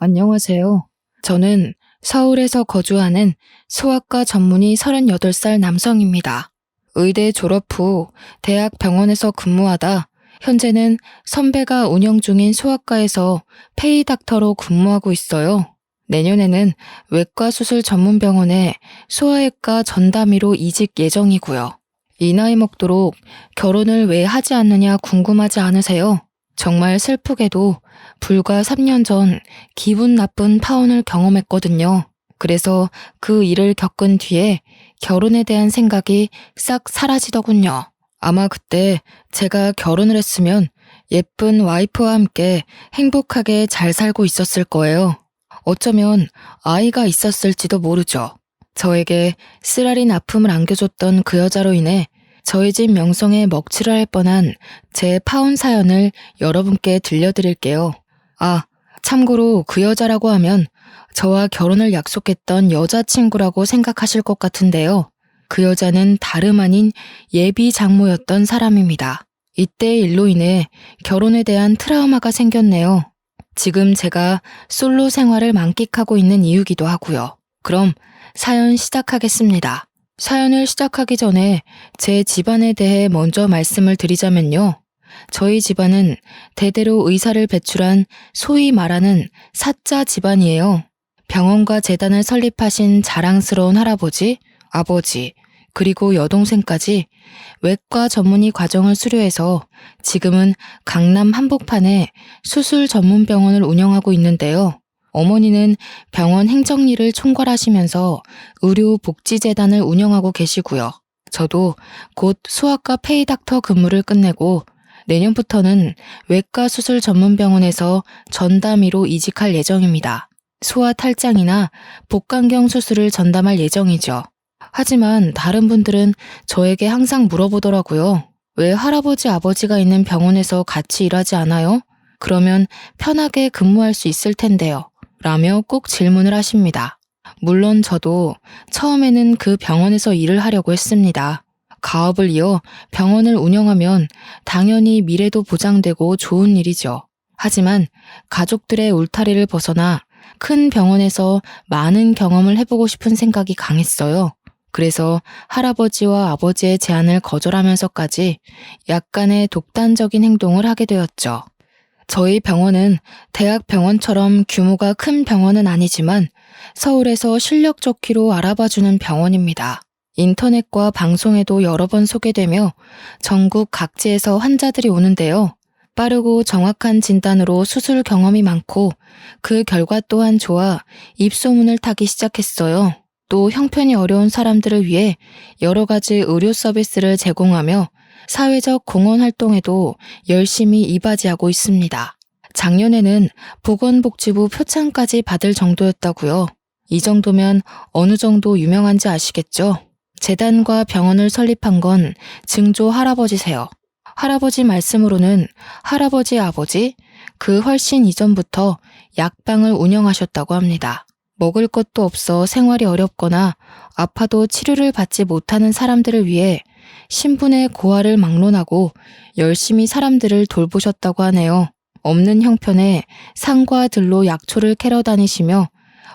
안녕하세요. 저는 서울에서 거주하는 소아과 전문의 38살 남성입니다. 의대 졸업 후 대학 병원에서 근무하다 현재는 선배가 운영 중인 소아과에서 페이닥터로 근무하고 있어요. 내년에는 외과 수술 전문 병원에 소아외과 전담의로 이직 예정이고요. 이 나이 먹도록 결혼을 왜 하지 않느냐 궁금하지 않으세요? 정말 슬프게도 불과 3년 전 기분 나쁜 파혼을 경험했거든요. 그래서 그 일을 겪은 뒤에 결혼에 대한 생각이 싹 사라지더군요. 아마 그때 제가 결혼을 했으면 예쁜 와이프와 함께 행복하게 잘 살고 있었을 거예요. 어쩌면 아이가 있었을지도 모르죠. 저에게 쓰라린 아픔을 안겨줬던 그 여자로 인해 저희 집 명성에 먹칠을 할 뻔한 제 파혼 사연을 여러분께 들려드릴게요. 참고로 그 여자라고 하면 저와 결혼을 약속했던 여자친구라고 생각하실 것 같은데요. 그 여자는 다름 아닌 예비 장모였던 사람입니다. 이때의 일로 인해 결혼에 대한 트라우마가 생겼네요. 지금 제가 솔로 생활을 만끽하고 있는 이유기도 하고요. 그럼 사연 시작하겠습니다. 사연을 시작하기 전에 제 집안에 대해 먼저 말씀을 드리자면요. 저희 집안은 대대로 의사를 배출한 소위 말하는 사자 집안이에요. 병원과 재단을 설립하신 자랑스러운 할아버지, 아버지, 그리고 여동생까지 외과 전문의 과정을 수료해서 지금은 강남 한복판에 수술 전문 병원을 운영하고 있는데요. 어머니는 병원 행정일을 총괄하시면서 의료복지재단을 운영하고 계시고요. 저도 곧 소아과 페이닥터 근무를 끝내고 내년부터는 외과 수술 전문 병원에서 전담의로 이직할 예정입니다. 소아 탈장이나 복강경 수술을 전담할 예정이죠. 하지만 다른 분들은 저에게 항상 물어보더라고요. 왜 할아버지, 아버지가 있는 병원에서 같이 일하지 않아요? 그러면 편하게 근무할 수 있을 텐데요. 라며 꼭 질문을 하십니다. 물론 저도 처음에는 그 병원에서 일을 하려고 했습니다. 가업을 이어 병원을 운영하면 당연히 미래도 보장되고 좋은 일이죠. 하지만 가족들의 울타리를 벗어나 큰 병원에서 많은 경험을 해보고 싶은 생각이 강했어요. 그래서 할아버지와 아버지의 제안을 거절하면서까지 약간의 독단적인 행동을 하게 되었죠. 저희 병원은 대학 병원처럼 규모가 큰 병원은 아니지만 서울에서 실력 좋기로 알아봐주는 병원입니다. 인터넷과 방송에도 여러 번 소개되며 전국 각지에서 환자들이 오는데요. 빠르고 정확한 진단으로 수술 경험이 많고 그 결과 또한 좋아 입소문을 타기 시작했어요. 또 형편이 어려운 사람들을 위해 여러 가지 의료 서비스를 제공하며 사회적 공헌 활동에도 열심히 이바지하고 있습니다. 작년에는 보건복지부 표창까지 받을 정도였다고요. 이 정도면 어느 정도 유명한지 아시겠죠? 재단과 병원을 설립한 건 증조 할아버지세요. 할아버지 말씀으로는 할아버지 아버지, 그 훨씬 이전부터 약방을 운영하셨다고 합니다. 먹을 것도 없어 생활이 어렵거나 아파도 치료를 받지 못하는 사람들을 위해 신분의 고하를 막론하고 열심히 사람들을 돌보셨다고 하네요. 없는 형편에 상과 들로 약초를 캐러 다니시며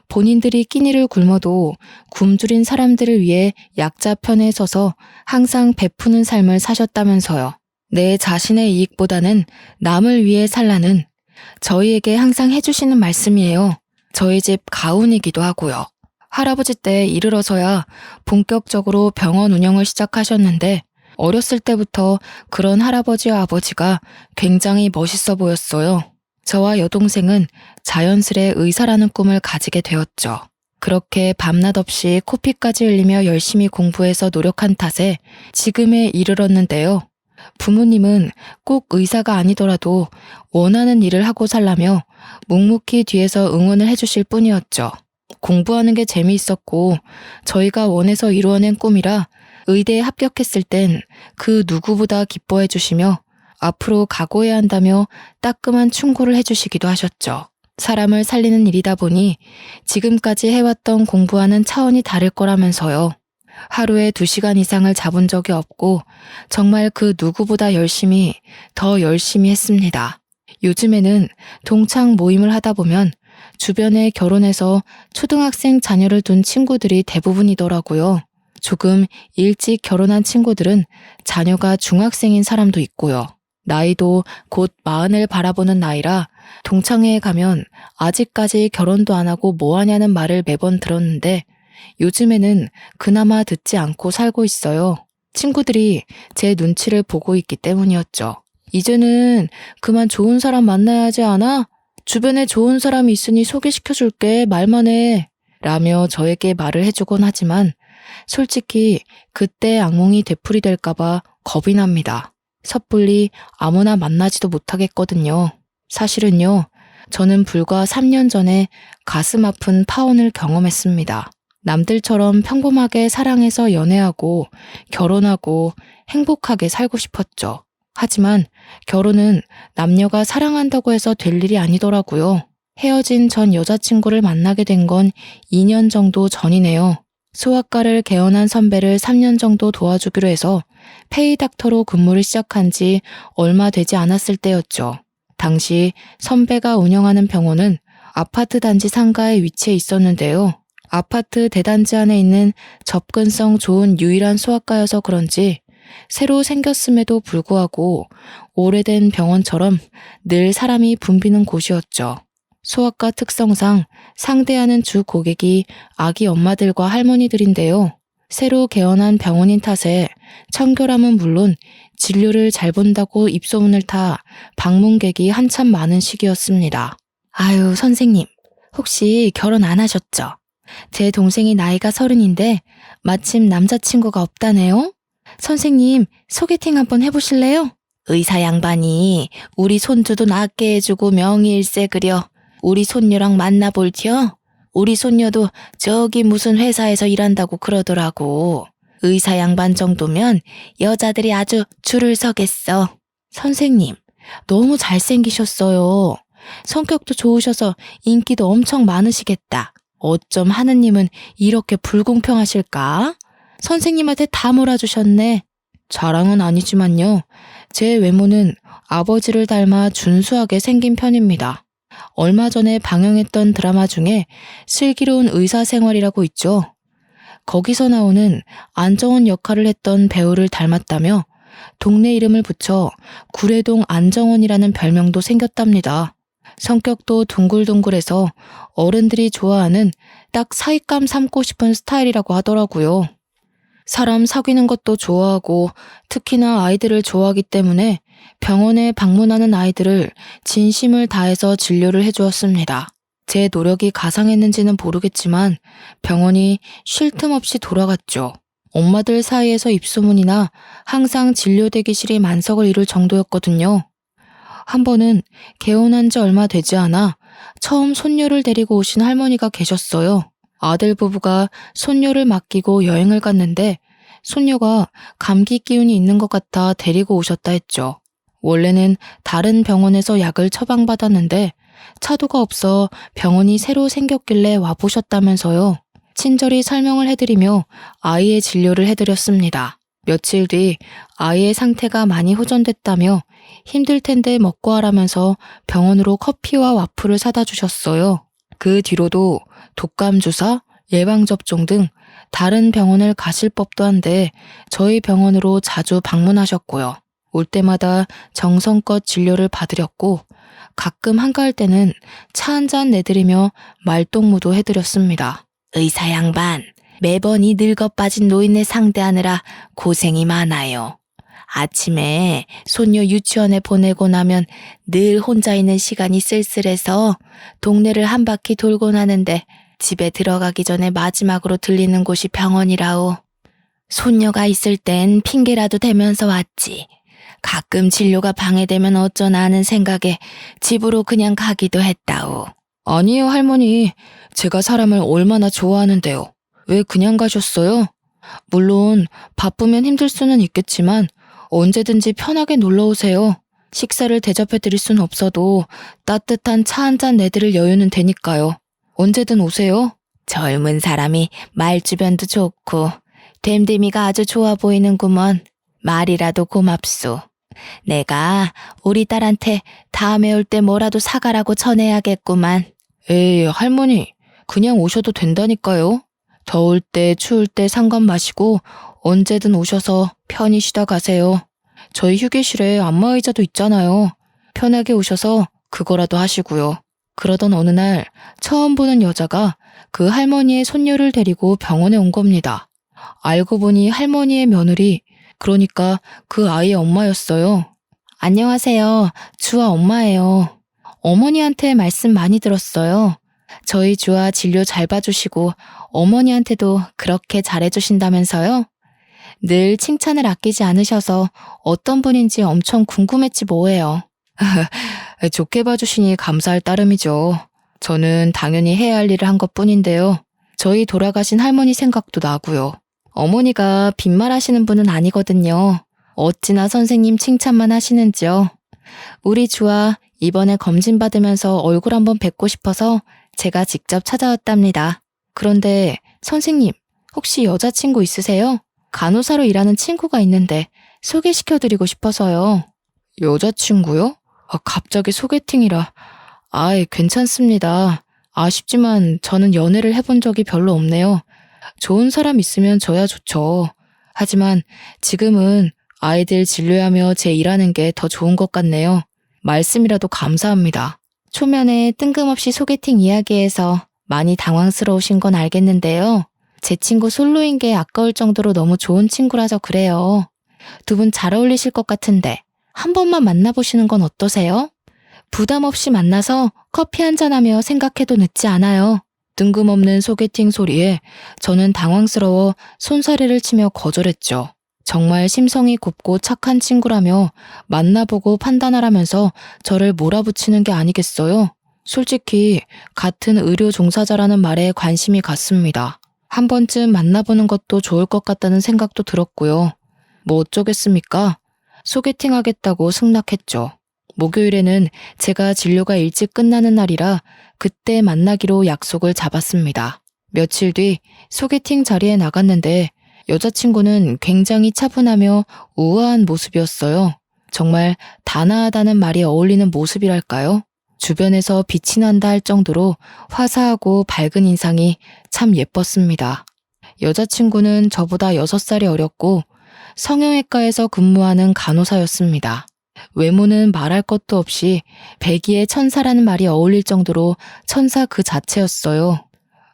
본인들이 끼니를 굶어도 굶주린 사람들을 위해 약자 편에 서서 항상 베푸는 삶을 사셨다면서요. 내 자신의 이익보다는 남을 위해 살라는 저희에게 항상 해주시는 말씀이에요. 저희 집 가훈이기도 하고요. 할아버지 때 이르러서야 본격적으로 병원 운영을 시작하셨는데 어렸을 때부터 그런 할아버지와 아버지가 굉장히 멋있어 보였어요. 저와 여동생은 자연스레 의사라는 꿈을 가지게 되었죠. 그렇게 밤낮 없이 코피까지 흘리며 열심히 공부해서 노력한 탓에 지금에 이르렀는데요. 부모님은 꼭 의사가 아니더라도 원하는 일을 하고 살라며 묵묵히 뒤에서 응원을 해주실 뿐이었죠. 공부하는 게 재미있었고 저희가 원해서 이루어낸 꿈이라 의대에 합격했을 땐 그 누구보다 기뻐해 주시며 앞으로 각오해야 한다며 따끔한 충고를 해주시기도 하셨죠. 사람을 살리는 일이다 보니 지금까지 해왔던 공부와는 차원이 다를 거라면서요. 하루에 2시간 이상을 잡은 적이 없고 정말 그 누구보다 더 열심히 했습니다. 요즘에는 동창 모임을 하다 보면 주변에 결혼해서 초등학생 자녀를 둔 친구들이 대부분이더라고요. 조금 일찍 결혼한 친구들은 자녀가 중학생인 사람도 있고요. 나이도 곧 40을 바라보는 나이라 동창회에 가면 아직까지 결혼도 안 하고 뭐 하냐는 말을 매번 들었는데 요즘에는 그나마 듣지 않고 살고 있어요. 친구들이 제 눈치를 보고 있기 때문이었죠. 이제는 그만 좋은 사람 만나야 하지 않아? 주변에 좋은 사람이 있으니 소개시켜줄게, 말만 해. 라며 저에게 말을 해주곤 하지만 솔직히 그때 악몽이 되풀이 될까봐 겁이 납니다. 섣불리 아무나 만나지도 못하겠거든요. 사실은요, 저는 불과 3년 전에 가슴 아픈 파혼을 경험했습니다. 남들처럼 평범하게 사랑해서 연애하고 결혼하고 행복하게 살고 싶었죠. 하지만 결혼은 남녀가 사랑한다고 해서 될 일이 아니더라고요. 헤어진 전 여자친구를 만나게 된 건 2년 정도 전이네요. 소아과를 개원한 선배를 3년 정도 도와주기로 해서 페이닥터로 근무를 시작한 지 얼마 되지 않았을 때였죠. 당시 선배가 운영하는 병원은 아파트 단지 상가에 위치해 있었는데요. 아파트 대단지 안에 있는 접근성 좋은 유일한 소아과여서 그런지 새로 생겼음에도 불구하고 오래된 병원처럼 늘 사람이 붐비는 곳이었죠. 소아과 특성상 상대하는 주 고객이 아기 엄마들과 할머니들인데요. 새로 개원한 병원인 탓에 청결함은 물론 진료를 잘 본다고 입소문을 타 방문객이 한참 많은 시기였습니다. 아유, 선생님, 혹시 결혼 안 하셨죠? 제 동생이 나이가 30인데 마침 남자친구가 없다네요? 선생님, 소개팅 한번 해보실래요? 의사 양반이 우리 손주도 낫게 해주고 명의일세 그려 우리 손녀랑 만나볼티요? 우리 손녀도 저기 무슨 회사에서 일한다고 그러더라고. 의사 양반 정도면 여자들이 아주 줄을 서겠어. 선생님, 너무 잘생기셨어요. 성격도 좋으셔서 인기도 엄청 많으시겠다. 어쩜 하느님은 이렇게 불공평하실까? 선생님한테 다 몰아주셨네. 자랑은 아니지만요. 제 외모는 아버지를 닮아 준수하게 생긴 편입니다. 얼마 전에 방영했던 드라마 중에 슬기로운 의사생활이라고 있죠. 거기서 나오는 안정원 역할을 했던 배우를 닮았다며 동네 이름을 붙여 구례동 안정원이라는 별명도 생겼답니다. 성격도 둥글둥글해서 어른들이 좋아하는 딱 사윗감 삼고 싶은 스타일이라고 하더라고요. 사람 사귀는 것도 좋아하고 특히나 아이들을 좋아하기 때문에 병원에 방문하는 아이들을 진심을 다해서 진료를 해주었습니다. 제 노력이 가상했는지는 모르겠지만 병원이 쉴 틈 없이 돌아갔죠. 엄마들 사이에서 입소문이나 항상 진료 대기실이 만석을 이룰 정도였거든요. 한 번은 개원한 지 얼마 되지 않아 처음 손녀를 데리고 오신 할머니가 계셨어요. 아들 부부가 손녀를 맡기고 여행을 갔는데 손녀가 감기 기운이 있는 것 같아 데리고 오셨다 했죠. 원래는 다른 병원에서 약을 처방받았는데 차도가 없어 병원이 새로 생겼길래 와보셨다면서요. 친절히 설명을 해드리며 아이의 진료를 해드렸습니다. 며칠 뒤 아이의 상태가 많이 호전됐다며 힘들 텐데 먹고 하라면서 병원으로 커피와 와플을 사다 주셨어요. 그 뒤로도 독감 주사, 예방접종 등 다른 병원을 가실 법도 한데 저희 병원으로 자주 방문하셨고요. 올 때마다 정성껏 진료를 받으렸고 가끔 한가할 때는 차 한 잔 내드리며 말동무도 해드렸습니다. 의사 양반, 매번 이 늙어 빠진 노인네 상대하느라 고생이 많아요. 아침에 손녀 유치원에 보내고 나면 늘 혼자 있는 시간이 쓸쓸해서 동네를 한 바퀴 돌곤 하는데 집에 들어가기 전에 마지막으로 들리는 곳이 병원이라오. 손녀가 있을 땐 핑계라도 대면서 왔지. 가끔 진료가 방해되면 어쩌나 하는 생각에 집으로 그냥 가기도 했다오. 아니에요, 할머니. 제가 사람을 얼마나 좋아하는데요. 왜 그냥 가셨어요? 물론 바쁘면 힘들 수는 있겠지만 언제든지 편하게 놀러 오세요. 식사를 대접해 드릴 순 없어도 따뜻한 차 한 잔 내드릴 여유는 되니까요. 언제든 오세요. 젊은 사람이 말주변도 좋고 됨됨이가 아주 좋아 보이는구먼. 말이라도 고맙소. 내가 우리 딸한테 다음에 올 때 뭐라도 사가라고 전해야겠구만. 에이, 할머니, 그냥 오셔도 된다니까요. 더울 때, 추울 때 상관 마시고 언제든 오셔서 편히 쉬다 가세요. 저희 휴게실에 안마의자도 있잖아요. 편하게 오셔서 그거라도 하시고요. 그러던 어느 날 처음 보는 여자가 그 할머니의 손녀를 데리고 병원에 온 겁니다. 알고 보니 할머니의 며느리, 그러니까 그 아이의 엄마였어요. 안녕하세요. 주아 엄마예요. 어머니한테 말씀 많이 들었어요. 저희 주아 진료 잘 봐주시고 어머니한테도 그렇게 잘해주신다면서요? 늘 칭찬을 아끼지 않으셔서 어떤 분인지 엄청 궁금했지 뭐예요. 좋게 봐주시니 감사할 따름이죠. 저는 당연히 해야 할 일을 한 것뿐인데요. 저희 돌아가신 할머니 생각도 나고요. 어머니가 빈말하시는 분은 아니거든요. 어찌나 선생님 칭찬만 하시는지요. 우리 주아 이번에 검진 받으면서 얼굴 한번 뵙고 싶어서 제가 직접 찾아왔답니다. 그런데 선생님, 혹시 여자친구 있으세요? 간호사로 일하는 친구가 있는데 소개시켜드리고 싶어서요. 여자친구요? 갑자기 소개팅이라. 아이, 괜찮습니다. 아쉽지만 저는 연애를 해본 적이 별로 없네요. 좋은 사람 있으면 저야 좋죠. 하지만 지금은 아이들 진료하며 제 일하는 게 더 좋은 것 같네요. 말씀이라도 감사합니다. 초면에 뜬금없이 소개팅 이야기에서 많이 당황스러우신 건 알겠는데요. 제 친구 솔로인 게 아까울 정도로 너무 좋은 친구라서 그래요. 두 분 잘 어울리실 것 같은데 한 번만 만나보시는 건 어떠세요? 부담 없이 만나서 커피 한잔하며 생각해도 늦지 않아요. 뜬금없는 소개팅 소리에 저는 당황스러워 손사래를 치며 거절했죠. 정말 심성이 곱고 착한 친구라며 만나보고 판단하라면서 저를 몰아붙이는 게 아니겠어요? 솔직히 같은 의료 종사자라는 말에 관심이 갔습니다. 한 번쯤 만나보는 것도 좋을 것 같다는 생각도 들었고요. 뭐 어쩌겠습니까? 소개팅 하겠다고 승낙했죠. 목요일에는 제가 진료가 일찍 끝나는 날이라 그때 만나기로 약속을 잡았습니다. 며칠 뒤 소개팅 자리에 나갔는데 여자친구는 굉장히 차분하며 우아한 모습이었어요. 정말 단아하다는 말이 어울리는 모습이랄까요? 주변에서 빛이 난다 할 정도로 화사하고 밝은 인상이 참 예뻤습니다. 여자친구는 저보다 6살이 어렸고 성형외과에서 근무하는 간호사였습니다. 외모는 말할 것도 없이 백이의 천사라는 말이 어울릴 정도로 천사 그 자체였어요.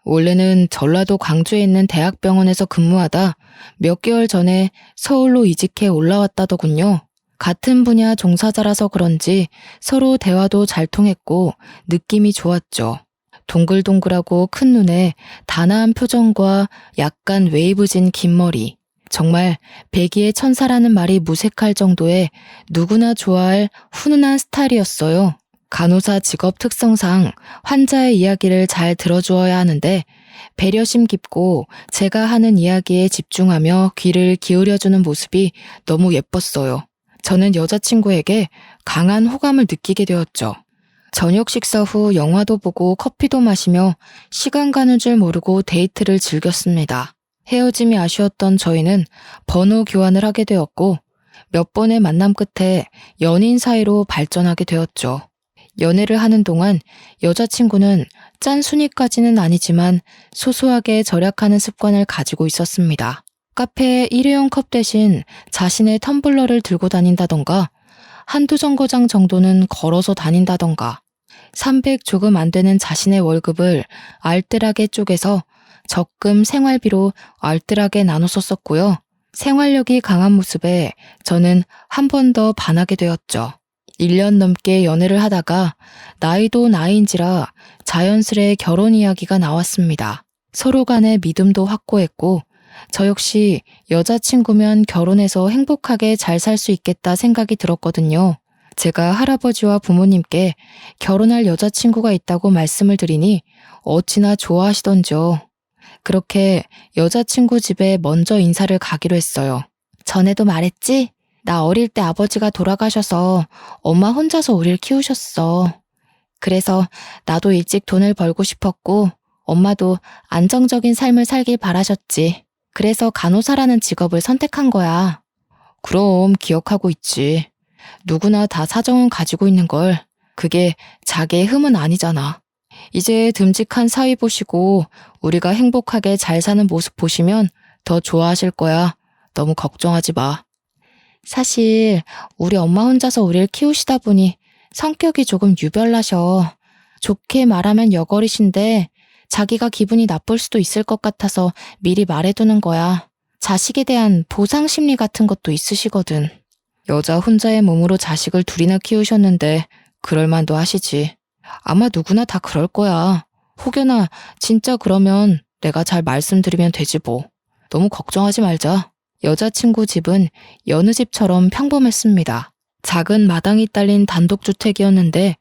원래는 전라도 광주에 있는 대학병원에서 근무하다 몇 개월 전에 서울로 이직해 올라왔다더군요. 같은 분야 종사자라서 그런지 서로 대화도 잘 통했고 느낌이 좋았죠. 동글동글하고 큰 눈에 단아한 표정과 약간 웨이브진 긴 머리. 정말 백이의 천사라는 말이 무색할 정도의 누구나 좋아할 훈훈한 스타일이었어요. 간호사 직업 특성상 환자의 이야기를 잘 들어주어야 하는데 배려심 깊고 제가 하는 이야기에 집중하며 귀를 기울여주는 모습이 너무 예뻤어요. 저는 여자친구에게 강한 호감을 느끼게 되었죠. 저녁 식사 후 영화도 보고 커피도 마시며 시간 가는 줄 모르고 데이트를 즐겼습니다. 헤어짐이 아쉬웠던 저희는 번호 교환을 하게 되었고 몇 번의 만남 끝에 연인 사이로 발전하게 되었죠. 연애를 하는 동안 여자친구는 짠순이까지는 아니지만 소소하게 절약하는 습관을 가지고 있었습니다. 카페에 일회용 컵 대신 자신의 텀블러를 들고 다닌다던가 한두 정거장 정도는 걸어서 다닌다던가 300 조금 안 되는 자신의 월급을 알뜰하게 쪼개서 적금 생활비로 알뜰하게 나눠 썼었고요. 생활력이 강한 모습에 저는 한 번 더 반하게 되었죠. 1년 넘게 연애를 하다가 나이도 나이인지라 자연스레 결혼 이야기가 나왔습니다. 서로 간의 믿음도 확고했고 저 역시 여자친구면 결혼해서 행복하게 잘 살 수 있겠다 생각이 들었거든요. 제가 할아버지와 부모님께 결혼할 여자친구가 있다고 말씀을 드리니 어찌나 좋아하시던지요. 그렇게 여자친구 집에 먼저 인사를 가기로 했어요. 전에도 말했지? 나 어릴 때 아버지가 돌아가셔서 엄마 혼자서 우릴 키우셨어. 그래서 나도 일찍 돈을 벌고 싶었고 엄마도 안정적인 삶을 살길 바라셨지. 그래서 간호사라는 직업을 선택한 거야. 그럼 기억하고 있지. 누구나 다 사정은 가지고 있는 걸. 그게 자기의 흠은 아니잖아. 이제 듬직한 사위 보시고 우리가 행복하게 잘 사는 모습 보시면 더 좋아하실 거야. 너무 걱정하지 마. 사실 우리 엄마 혼자서 우리를 키우시다 보니 성격이 조금 유별나셔. 좋게 말하면 여걸이신데 자기가 기분이 나쁠 수도 있을 것 같아서 미리 말해두는 거야. 자식에 대한 보상 심리 같은 것도 있으시거든. 여자 혼자의 몸으로 자식을 둘이나 키우셨는데 그럴 만도 하시지. 아마 누구나 다 그럴 거야. 혹여나 진짜 그러면 내가 잘 말씀드리면 되지 뭐. 너무 걱정하지 말자. 여자친구 집은 여느 집처럼 평범했습니다. 작은 마당이 딸린 단독주택이었는데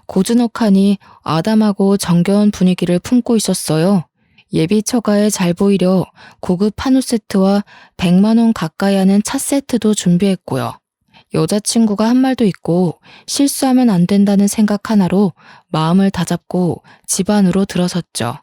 고즈넉하니 아담하고 정겨운 분위기를 품고 있었어요. 예비 처가에 잘 보이려 고급 한우 세트와 100만 원 가까이 하는 차 세트도 준비했고요. 여자친구가 한 말도 있고 실수하면 안 된다는 생각 하나로 마음을 다잡고 집 안으로 들어섰죠.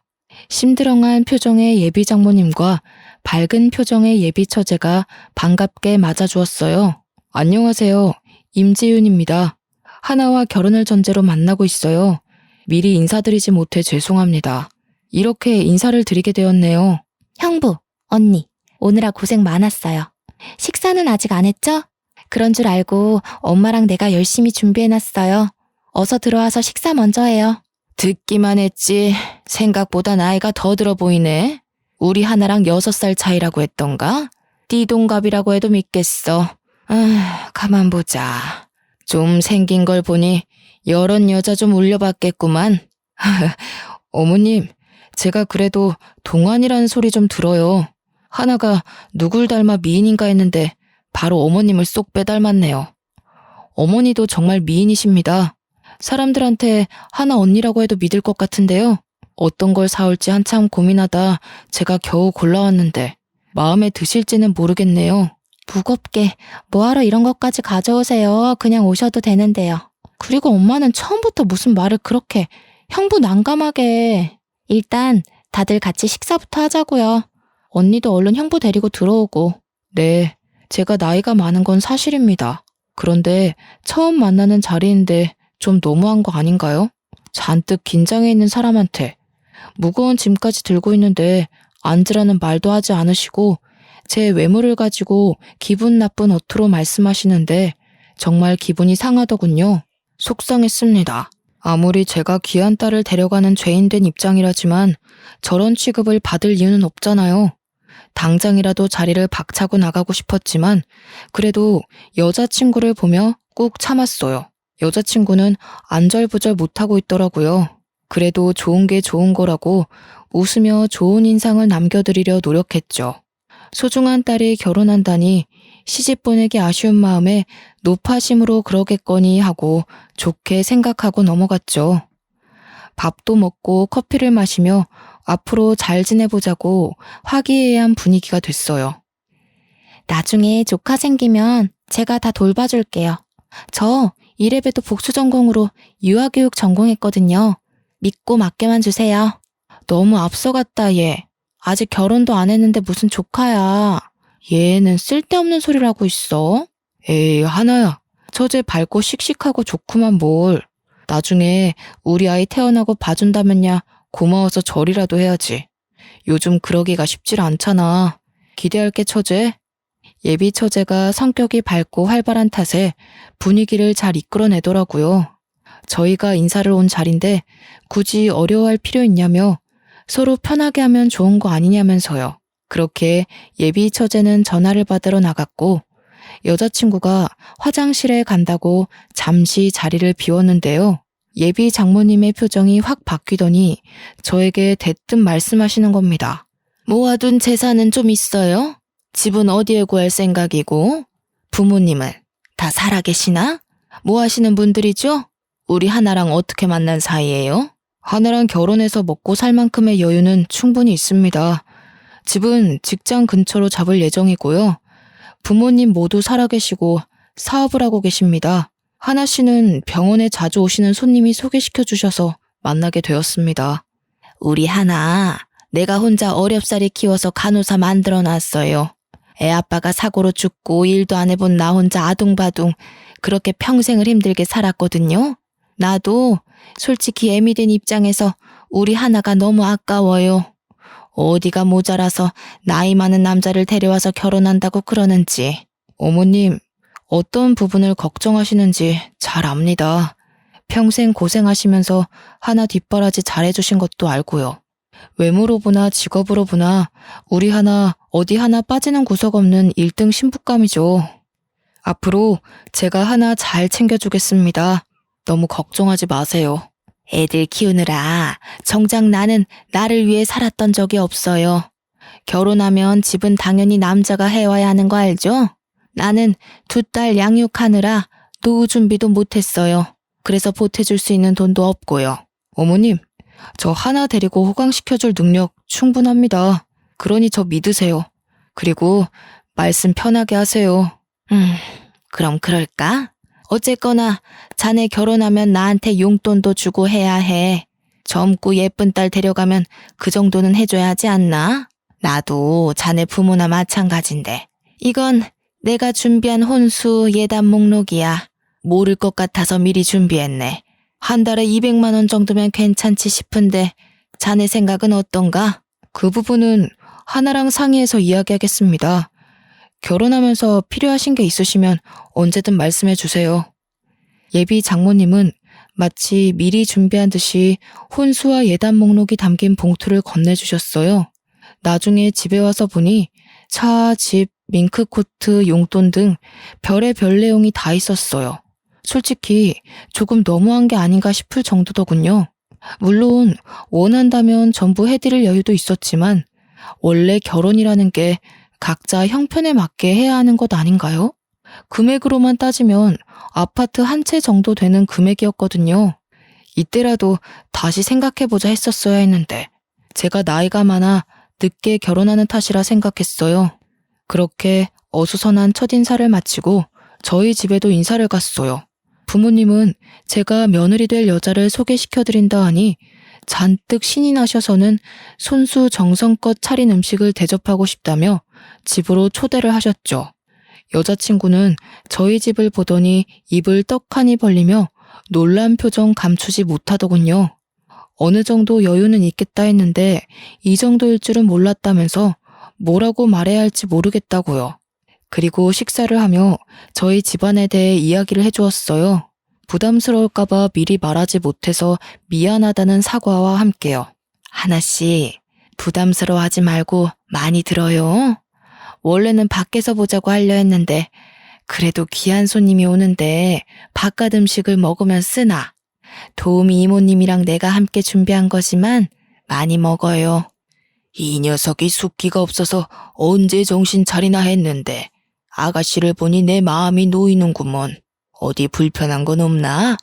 심드렁한 표정의 예비 장모님과 밝은 표정의 예비 처제가 반갑게 맞아주었어요. 안녕하세요. 임지윤입니다. 하나와 결혼을 전제로 만나고 있어요. 미리 인사드리지 못해 죄송합니다. 이렇게 인사를 드리게 되었네요. 형부, 언니, 오느라 고생 많았어요. 식사는 아직 안 했죠? 그런 줄 알고 엄마랑 내가 열심히 준비해놨어요. 어서 들어와서 식사 먼저 해요. 듣기만 했지 생각보다 나이가 더 들어 보이네. 우리 하나랑 6살 차이라고 했던가? 띠동갑이라고 해도 믿겠어. 가만 보자. 좀 생긴 걸 보니 여럿 여자 좀 울려봤겠구만. 어머님, 제가 그래도 동안이라는 소리 좀 들어요. 하나가 누굴 닮아 미인인가 했는데 바로 어머님을 쏙 빼닮았네요. 어머니도 정말 미인이십니다. 사람들한테 하나 언니라고 해도 믿을 것 같은데요. 어떤 걸 사올지 한참 고민하다 제가 겨우 골라왔는데 마음에 드실지는 모르겠네요. 무겁게 뭐하러 이런 것까지 가져오세요. 그냥 오셔도 되는데요. 그리고 엄마는 처음부터 무슨 말을 그렇게 형부 난감하게. 일단 다들 같이 식사부터 하자고요. 언니도 얼른 형부 데리고 들어오고. 네, 제가 나이가 많은 건 사실입니다. 그런데 처음 만나는 자리인데 좀 너무한 거 아닌가요? 잔뜩 긴장해 있는 사람한테 무거운 짐까지 들고 있는데 앉으라는 말도 하지 않으시고 제 외모를 가지고 기분 나쁜 어투로 말씀하시는데 정말 기분이 상하더군요. 속상했습니다. 아무리 제가 귀한 딸을 데려가는 죄인된 입장이라지만 저런 취급을 받을 이유는 없잖아요. 당장이라도 자리를 박차고 나가고 싶었지만 그래도 여자친구를 보며 꾹 참았어요. 여자친구는 안절부절 못하고 있더라고요. 그래도 좋은 게 좋은 거라고 웃으며 좋은 인상을 남겨드리려 노력했죠. 소중한 딸이 결혼한다니 시집 보내기 아쉬운 마음에 노파심으로 그러겠거니 하고 좋게 생각하고 넘어갔죠. 밥도 먹고 커피를 마시며 앞으로 잘 지내보자고 화기애애한 분위기가 됐어요. 나중에 조카 생기면 제가 다 돌봐줄게요. 저 이래봬도 복수 전공으로 유아교육 전공했거든요. 믿고 맡겨만 주세요. 너무 앞서갔다 얘. 아직 결혼도 안 했는데 무슨 조카야. 얘는 쓸데없는 소리를 하고 있어. 에이 하나야. 처제 밝고 씩씩하고 좋구만 뭘. 나중에 우리 아이 태어나고 봐준다면야 고마워서 절이라도 해야지. 요즘 그러기가 쉽질 않잖아. 기대할게 처제. 예비 처제가 성격이 밝고 활발한 탓에 분위기를 잘 이끌어내더라고요. 저희가 인사를 온 자리인데 굳이 어려워할 필요 있냐며 서로 편하게 하면 좋은 거 아니냐면서요. 그렇게 예비 처제는 전화를 받으러 나갔고 여자친구가 화장실에 간다고 잠시 자리를 비웠는데요. 예비 장모님의 표정이 확 바뀌더니 저에게 대뜸 말씀하시는 겁니다. 모아둔 재산은 좀 있어요? 집은 어디에 구할 생각이고? 부모님은 다 살아계시나? 뭐 하시는 분들이죠? 우리 하나랑 어떻게 만난 사이예요? 하나랑 결혼해서 먹고 살 만큼의 여유는 충분히 있습니다. 집은 직장 근처로 잡을 예정이고요. 부모님 모두 살아계시고 사업을 하고 계십니다. 하나 씨는 병원에 자주 오시는 손님이 소개시켜 주셔서 만나게 되었습니다. 우리 하나, 내가 혼자 어렵사리 키워서 간호사 만들어 놨어요. 애 아빠가 사고로 죽고 일도 안 해본 나 혼자 아둥바둥 그렇게 평생을 힘들게 살았거든요. 나도 솔직히 애미된 입장에서 우리 하나가 너무 아까워요. 어디가 모자라서 나이 많은 남자를 데려와서 결혼한다고 그러는지. 어머님, 어떤 부분을 걱정하시는지 잘 압니다. 평생 고생하시면서 하나 뒷바라지 잘해주신 것도 알고요. 외모로 보나 직업으로 보나 우리 하나 어디 하나 빠지는 구석 없는 1등 신부감이죠. 앞으로 제가 하나 잘 챙겨주겠습니다. 너무 걱정하지 마세요. 애들 키우느라 정작 나는 나를 위해 살았던 적이 없어요. 결혼하면 집은 당연히 남자가 해와야 하는 거 알죠? 나는 2딸 양육하느라 노후 준비도 못했어요. 그래서 보태줄 수 있는 돈도 없고요. 어머님, 저 하나 데리고 호강시켜줄 능력 충분합니다. 그러니 저 믿으세요. 그리고 말씀 편하게 하세요. 그럼 그럴까? 어쨌거나 자네 결혼하면 나한테 용돈도 주고 해야 해. 젊고 예쁜 딸 데려가면 그 정도는 해줘야 하지 않나? 나도 자네 부모나 마찬가지인데. 이건 내가 준비한 혼수 예단 목록이야. 모를 것 같아서 미리 준비했네. 한 달에 200만 원 정도면 괜찮지 싶은데 자네 생각은 어떤가? 그 부분은 하나랑 상의해서 이야기하겠습니다. 결혼하면서 필요하신 게 있으시면 언제든 말씀해 주세요. 예비 장모님은 마치 미리 준비한 듯이 혼수와 예단 목록이 담긴 봉투를 건네주셨어요. 나중에 집에 와서 보니 차, 집, 밍크코트, 용돈 등 별의별 내용이 다 있었어요. 솔직히 조금 너무한 게 아닌가 싶을 정도더군요. 물론 원한다면 전부 해드릴 여유도 있었지만 원래 결혼이라는 게 각자 형편에 맞게 해야 하는 것 아닌가요? 금액으로만 따지면 아파트 한 채 정도 되는 금액이었거든요. 이때라도 다시 생각해보자 했었어야 했는데 제가 나이가 많아 늦게 결혼하는 탓이라 생각했어요. 그렇게 어수선한 첫인사를 마치고 저희 집에도 인사를 갔어요. 부모님은 제가 며느리 될 여자를 소개시켜드린다 하니 잔뜩 신이 나셔서는 손수 정성껏 차린 음식을 대접하고 싶다며 집으로 초대를 하셨죠. 여자친구는 저희 집을 보더니 입을 떡하니 벌리며 놀란 표정 감추지 못하더군요. 어느 정도 여유는 있겠다 했는데 이 정도일 줄은 몰랐다면서 뭐라고 말해야 할지 모르겠다고요. 그리고 식사를 하며 저희 집안에 대해 이야기를 해주었어요. 부담스러울까봐 미리 말하지 못해서 미안하다는 사과와 함께요. 하나씨, 부담스러워하지 말고 많이 들어요. 원래는 밖에서 보자고 하려 했는데 그래도 귀한 손님이 오는데 바깥 음식을 먹으면 쓰나. 도우미 이모님이랑 내가 함께 준비한 거지만 많이 먹어요. 이 녀석이 숫기가 없어서 언제 정신 차리나 했는데 아가씨를 보니 내 마음이 놓이는구먼. 어디 불편한 건 없나?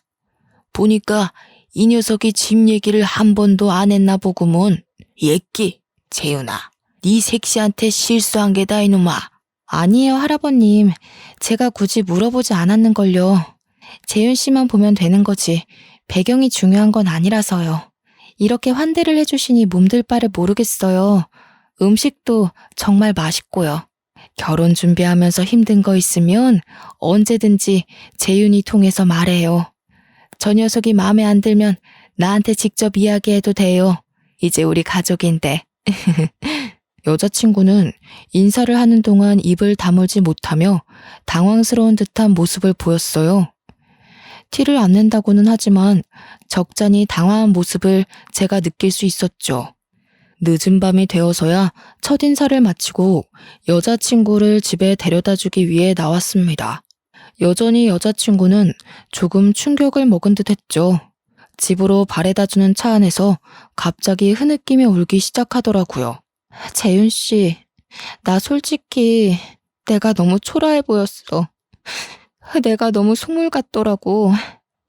보니까 이 녀석이 집 얘기를 한 번도 안 했나 보구먼. 예끼, 재윤아, 네 색시한테 실수한 게다 이놈아. 아니에요, 할아버님. 제가 굳이 물어보지 않았는걸요. 재윤 씨만 보면 되는 거지. 배경이 중요한 건 아니라서요. 이렇게 환대를 해주시니 몸둘 바를 모르겠어요. 음식도 정말 맛있고요. 결혼 준비하면서 힘든 거 있으면 언제든지 재윤이 통해서 말해요. 저 녀석이 마음에 안 들면 나한테 직접 이야기해도 돼요. 이제 우리 가족인데. 여자친구는 인사를 하는 동안 입을 다물지 못하며 당황스러운 듯한 모습을 보였어요. 티를 안 낸다고는 하지만 적잖이 당황한 모습을 제가 느낄 수 있었죠. 늦은 밤이 되어서야 첫인사를 마치고 여자친구를 집에 데려다 주기 위해 나왔습니다. 여전히 여자친구는 조금 충격을 먹은 듯 했죠. 집으로 바래다 주는 차 안에서 갑자기 흐느끼며 울기 시작하더라고요. 재윤 씨, 나 솔직히 내가 너무 초라해 보였어. 내가 너무 속물 같더라고.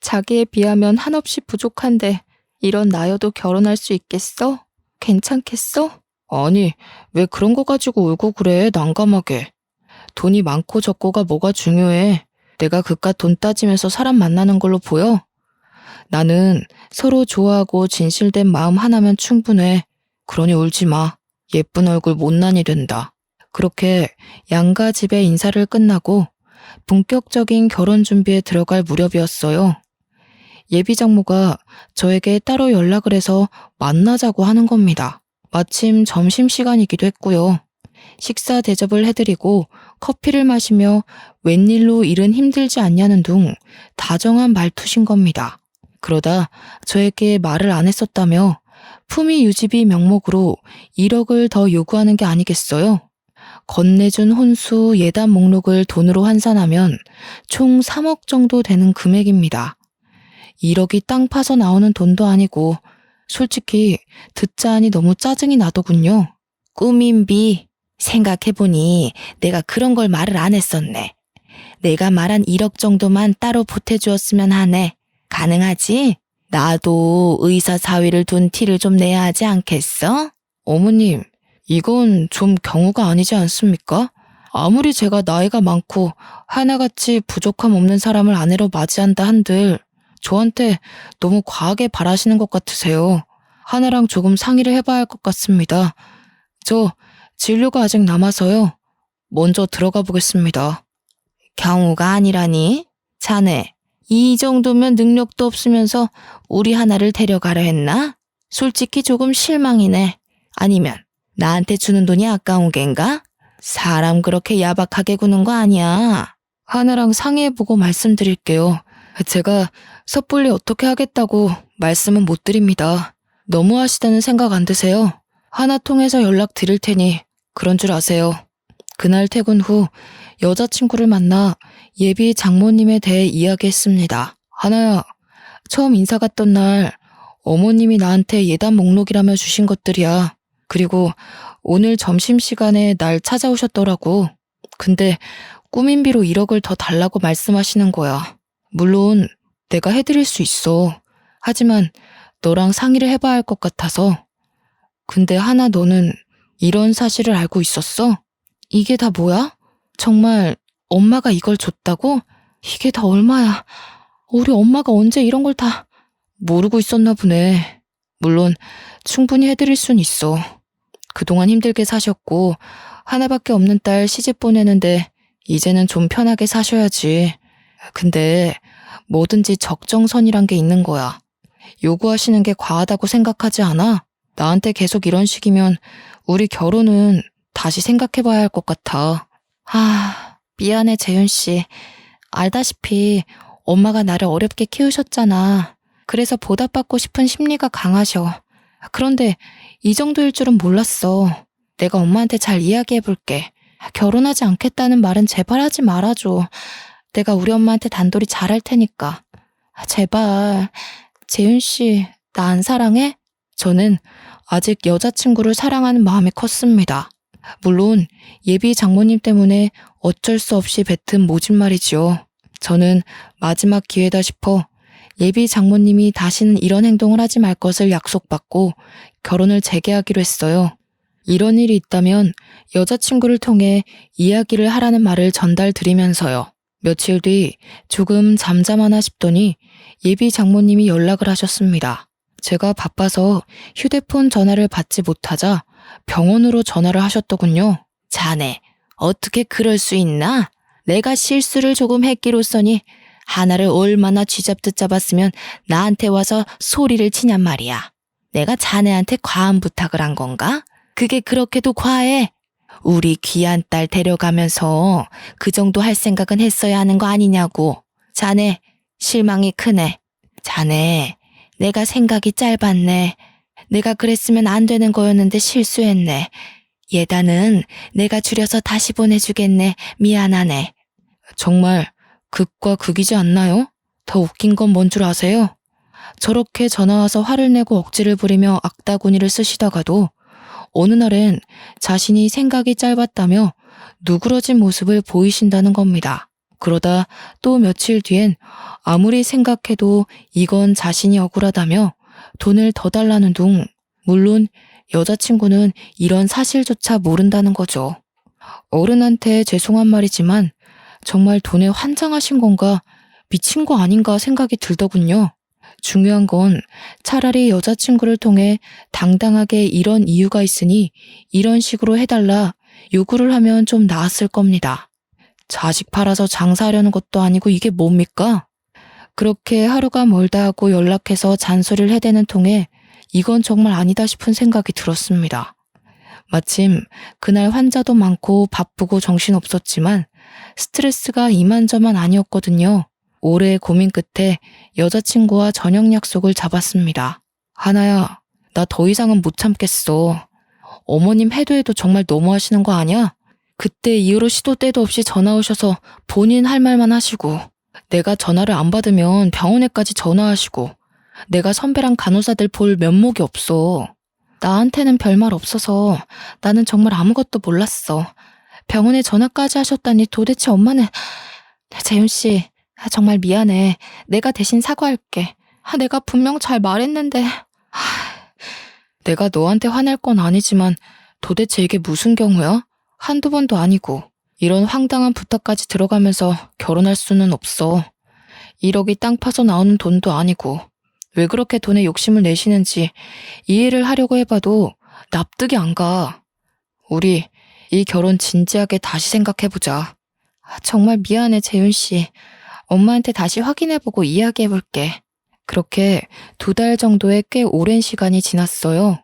자기에 비하면 한없이 부족한데 이런 나여도 결혼할 수 있겠어? 괜찮겠어? 아니, 왜 그런 거 가지고 울고 그래, 난감하게. 돈이 많고 적고가 뭐가 중요해. 내가 그깟 돈 따지면서 사람 만나는 걸로 보여? 나는 서로 좋아하고 진실된 마음 하나면 충분해. 그러니 울지 마. 예쁜 얼굴 못난이 된다. 그렇게 양가 집에 인사를 끝나고 본격적인 결혼 준비에 들어갈 무렵이었어요. 예비 장모가 저에게 따로 연락을 해서 만나자고 하는 겁니다. 마침 점심시간이기도 했고요. 식사 대접을 해드리고 커피를 마시며 웬일로 일은 힘들지 않냐는 둥 다정한 말투신 겁니다. 그러다 저에게 말을 안 했었다며 품위 유지비 명목으로 1억을 더 요구하는 게 아니겠어요? 건네준 혼수 예단 목록을 돈으로 환산하면 총 3억 정도 되는 금액입니다. 1억이 땅 파서 나오는 돈도 아니고 솔직히 듣자 하니 너무 짜증이 나더군요. 꾸민비 생각해보니 내가 그런 걸 말을 안 했었네. 내가 말한 1억 정도만 따로 보태주었으면 하네. 가능하지? 나도 의사 사위를 둔 티를 좀 내야 하지 않겠어? 어머님, 이건 좀 경우가 아니지 않습니까? 아무리 제가 나이가 많고 하나같이 부족함 없는 사람을 아내로 맞이한다 한들 저한테 너무 과하게 바라시는 것 같으세요. 하나랑 조금 상의를 해봐야 할 것 같습니다. 저 진료가 아직 남아서요. 먼저 들어가 보겠습니다. 경우가 아니라니? 자네, 이 정도면 능력도 없으면서 우리 하나를 데려가려 했나? 솔직히 조금 실망이네. 아니면 나한테 주는 돈이 아까운 겐가? 사람 그렇게 야박하게 구는 거 아니야. 하나랑 상의해보고 말씀드릴게요. 제가 섣불리 어떻게 하겠다고 말씀은 못 드립니다. 너무하시다는 생각 안 드세요? 하나 통해서 연락 드릴 테니 그런 줄 아세요. 그날 퇴근 후 여자친구를 만나 예비 장모님에 대해 이야기했습니다. 하나야, 처음 인사 갔던 날 어머님이 나한테 예단 목록이라며 주신 것들이야. 그리고 오늘 점심시간에 날 찾아오셨더라고. 근데 꾸민비로 1억을 더 달라고 말씀하시는 거야. 물론 내가 해드릴 수 있어. 하지만 너랑 상의를 해봐야 할 것 같아서. 근데 하나 너는 이런 사실을 알고 있었어? 이게 다 뭐야? 정말 엄마가 이걸 줬다고? 이게 다 얼마야? 우리 엄마가 언제 이런 걸 다 모르고 있었나 보네. 물론 충분히 해드릴 순 있어. 그동안 힘들게 사셨고 하나밖에 없는 딸 시집 보내는데 이제는 좀 편하게 사셔야지. 근데 뭐든지 적정선이란 게 있는 거야. 요구하시는 게 과하다고 생각하지 않아? 나한테 계속 이런 식이면 우리 결혼은 다시 생각해봐야 할 것 같아. 미안해 재윤 씨. 알다시피 엄마가 나를 어렵게 키우셨잖아. 그래서 보답받고 싶은 심리가 강하셔. 그런데 이 정도일 줄은 몰랐어. 내가 엄마한테 잘 이야기해볼게. 결혼하지 않겠다는 말은 제발 하지 말아줘. 내가 우리 엄마한테 단돌이 잘할 테니까. 제발. 재윤 씨, 나 안 사랑해? 저는 아직 여자친구를 사랑하는 마음이 컸습니다. 물론 예비 장모님 때문에 어쩔 수 없이 뱉은 모진말이지요. 저는 마지막 기회다 싶어 예비 장모님이 다시는 이런 행동을 하지 말 것을 약속받고 결혼을 재개하기로 했어요. 이런 일이 있다면 여자친구를 통해 이야기를 하라는 말을 전달드리면서요. 며칠 뒤 조금 잠잠하나 싶더니 예비 장모님이 연락을 하셨습니다. 제가 바빠서 휴대폰 전화를 받지 못하자 병원으로 전화를 하셨더군요. 자네, 어떻게 그럴 수 있나? 내가 실수를 조금 했기로써니 하나를 얼마나 쥐잡듯 잡았으면 나한테 와서 소리를 치냔 말이야. 내가 자네한테 과한 부탁을 한 건가? 그게 그렇게도 과해? 우리 귀한 딸 데려가면서 그 정도 할 생각은 했어야 하는 거 아니냐고. 자네, 실망이 크네. 자네, 내가 생각이 짧았네. 내가 그랬으면 안 되는 거였는데 실수했네. 예단은 내가 줄여서 다시 보내주겠네. 미안하네. 정말 극과 극이지 않나요? 더 웃긴 건 뭔 줄 아세요? 저렇게 전화와서 화를 내고 억지를 부리며 악다구니를 쓰시다가도 어느 날엔 자신이 생각이 짧았다며 누그러진 모습을 보이신다는 겁니다. 그러다 또 며칠 뒤엔 아무리 생각해도 이건 자신이 억울하다며 돈을 더 달라는 둥, 물론 여자친구는 이런 사실조차 모른다는 거죠. 어른한테 죄송한 말이지만 정말 돈에 환장하신 건가 미친 거 아닌가 생각이 들더군요. 중요한 건 차라리 여자친구를 통해 당당하게 이런 이유가 있으니 이런 식으로 해달라 요구를 하면 좀 나았을 겁니다. 자식 팔아서 장사하려는 것도 아니고 이게 뭡니까? 그렇게 하루가 멀다 하고 연락해서 잔소리를 해대는 통에 이건 정말 아니다 싶은 생각이 들었습니다. 마침 그날 환자도 많고 바쁘고 정신없었지만 스트레스가 이만저만 아니었거든요. 오래의 고민 끝에 여자친구와 저녁 약속을 잡았습니다. 하나야, 나 더 이상은 못 참겠어. 어머님 해도 해도 정말 너무하시는 거 아니야? 그때 이후로 시도 때도 없이 전화 오셔서 본인 할 말만 하시고, 내가 전화를 안 받으면 병원에까지 전화하시고, 내가 선배랑 간호사들 볼 면목이 없어. 나한테는 별말 없어서 나는 정말 아무것도 몰랐어. 병원에 전화까지 하셨다니 도대체 엄마는... 재윤 씨, 정말 미안해. 내가 대신 사과할게. 내가 분명 잘 말했는데... 내가 너한테 화낼 건 아니지만 도대체 이게 무슨 경우야? 한두 번도 아니고 이런 황당한 부탁까지 들어가면서 결혼할 수는 없어. 1억이 땅 파서 나오는 돈도 아니고 왜 그렇게 돈에 욕심을 내시는지 이해를 하려고 해봐도 납득이 안 가. 우리 이 결혼 진지하게 다시 생각해보자. 정말 미안해, 재윤 씨. 엄마한테 다시 확인해보고 이야기해볼게. 그렇게 2달 정도의 꽤 오랜 시간이 지났어요.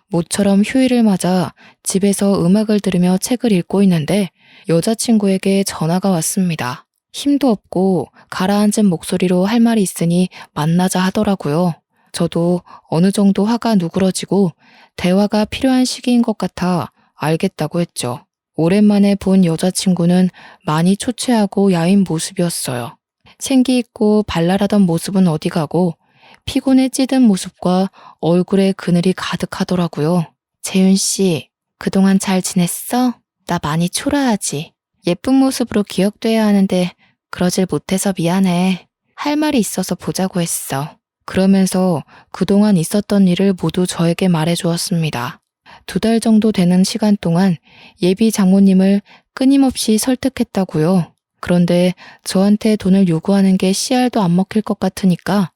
모처럼 휴일을 맞아 집에서 음악을 들으며 책을 읽고 있는데 여자친구에게 전화가 왔습니다. 힘도 없고 가라앉은 목소리로 할 말이 있으니 만나자 하더라고요. 저도 어느 정도 화가 누그러지고 대화가 필요한 시기인 것 같아 알겠다고 했죠. 오랜만에 본 여자친구는 많이 초췌하고 야윈 모습이었어요. 생기 있고 발랄하던 모습은 어디 가고 피곤에 찌든 모습과 얼굴에 그늘이 가득하더라고요. 재윤 씨, 그동안 잘 지냈어? 나 많이 초라하지. 예쁜 모습으로 기억돼야 하는데 그러질 못해서 미안해. 할 말이 있어서 보자고 했어. 그러면서 그동안 있었던 일을 모두 저에게 말해주었습니다. 2달 정도 되는 시간 동안 예비 장모님을 끊임없이 설득했다고요. 그런데 저한테 돈을 요구하는 게 씨알도 안 먹힐 것 같으니까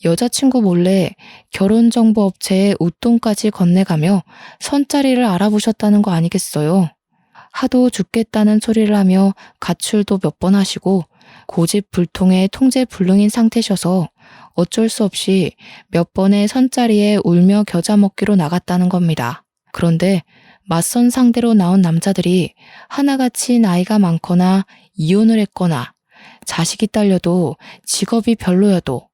여자친구 몰래 결혼정보업체에 웃돈까지 건네가며 선자리를 알아보셨다는 거 아니겠어요? 하도 죽겠다는 소리를 하며 가출도 몇 번 하시고 고집불통의 통제불능인 상태셔서 어쩔 수 없이 몇 번의 선자리에 울며 겨자 먹기로 나갔다는 겁니다. 그런데 맞선 상대로 나온 남자들이 하나같이 나이가 많거나 이혼을 했거나 자식이 딸려도 직업이 별로여도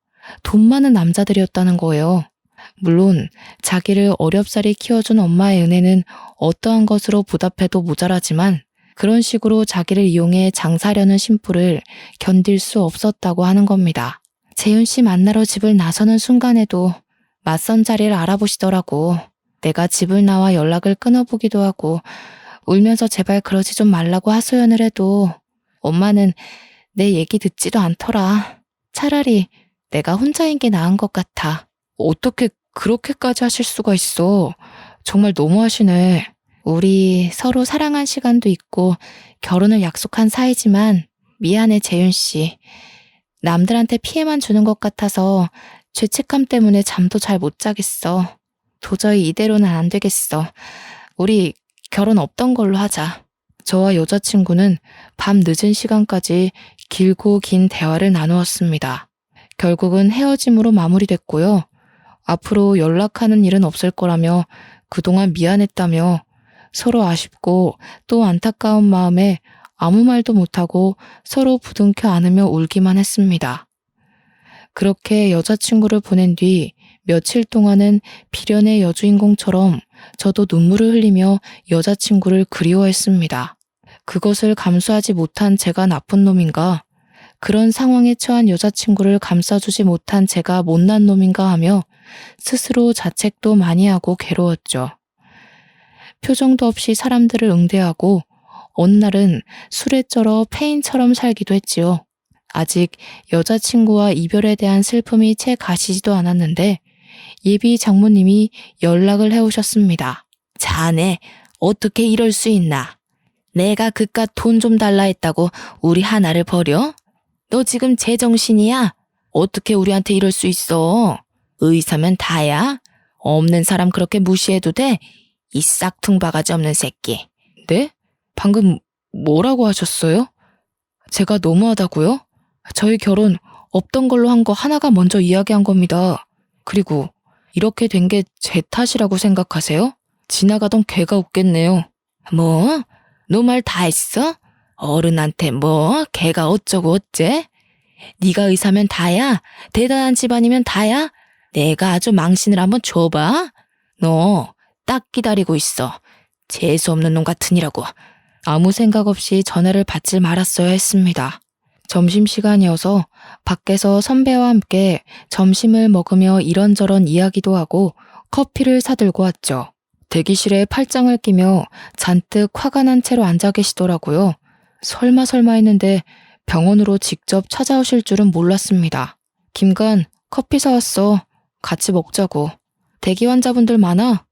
돈 많은 남자들이었다는 거예요. 물론 자기를 어렵사리 키워준 엄마의 은혜는 어떠한 것으로 보답해도 모자라지만 그런 식으로 자기를 이용해 장사하려는 심부를 견딜 수 없었다고 하는 겁니다. 재윤 씨 만나러 집을 나서는 순간에도 맞선 자리를 알아보시더라고. 내가 집을 나와 연락을 끊어보기도 하고 울면서 제발 그러지 좀 말라고 하소연을 해도 엄마는 내 얘기 듣지도 않더라. 차라리 내가 혼자인 게 나은 것 같아. 어떻게 그렇게까지 하실 수가 있어. 정말 너무하시네. 우리 서로 사랑한 시간도 있고 결혼을 약속한 사이지만 미안해, 재윤 씨. 남들한테 피해만 주는 것 같아서 죄책감 때문에 잠도 잘 못 자겠어. 도저히 이대로는 안 되겠어. 우리 결혼 없던 걸로 하자. 저와 여자친구는 밤 늦은 시간까지 길고 긴 대화를 나누었습니다. 결국은 헤어짐으로 마무리됐고요. 앞으로 연락하는 일은 없을 거라며 그동안 미안했다며 서로 아쉽고 또 안타까운 마음에 아무 말도 못하고 서로 부둥켜 안으며 울기만 했습니다. 그렇게 여자친구를 보낸 뒤 며칠 동안은 비련의 여주인공처럼 저도 눈물을 흘리며 여자친구를 그리워했습니다. 그것을 감수하지 못한 제가 나쁜 놈인가? 그런 상황에 처한 여자친구를 감싸주지 못한 제가 못난 놈인가 하며 스스로 자책도 많이 하고 괴로웠죠. 표정도 없이 사람들을 응대하고 어느 날은 술에 쩔어 폐인처럼 살기도 했지요. 아직 여자친구와 이별에 대한 슬픔이 채 가시지도 않았는데 예비 장모님이 연락을 해오셨습니다. 자네 어떻게 이럴 수 있나? 내가 그깟 돈 좀 달라 했다고 우리 하나를 버려? 너 지금 제정신이야? 어떻게 우리한테 이럴 수 있어? 의사면 다야? 없는 사람 그렇게 무시해도 돼? 이 싹퉁 바가지 없는 새끼. 네? 방금 뭐라고 하셨어요? 제가 너무하다고요? 저희 결혼 없던 걸로 한 거 하나가 먼저 이야기한 겁니다. 그리고 이렇게 된 게 제 탓이라고 생각하세요? 지나가던 개가 웃겠네요. 뭐? 너 말 다 했어? 어른한테 뭐? 개가 어쩌고 어째? 네가 의사면 다야? 대단한 집안이면 다야? 내가 아주 망신을 한번 줘봐. 너 딱 기다리고 있어. 재수없는 놈 같으니라고. 아무 생각 없이 전화를 받질 말았어야 했습니다. 점심시간이어서 밖에서 선배와 함께 점심을 먹으며 이런저런 이야기도 하고 커피를 사들고 왔죠. 대기실에 팔짱을 끼며 잔뜩 화가 난 채로 앉아 계시더라고요. 설마 했는데 병원으로 직접 찾아오실 줄은 몰랐습니다. 김간, 커피 사왔어. 같이 먹자고. 대기 환자분들 많아?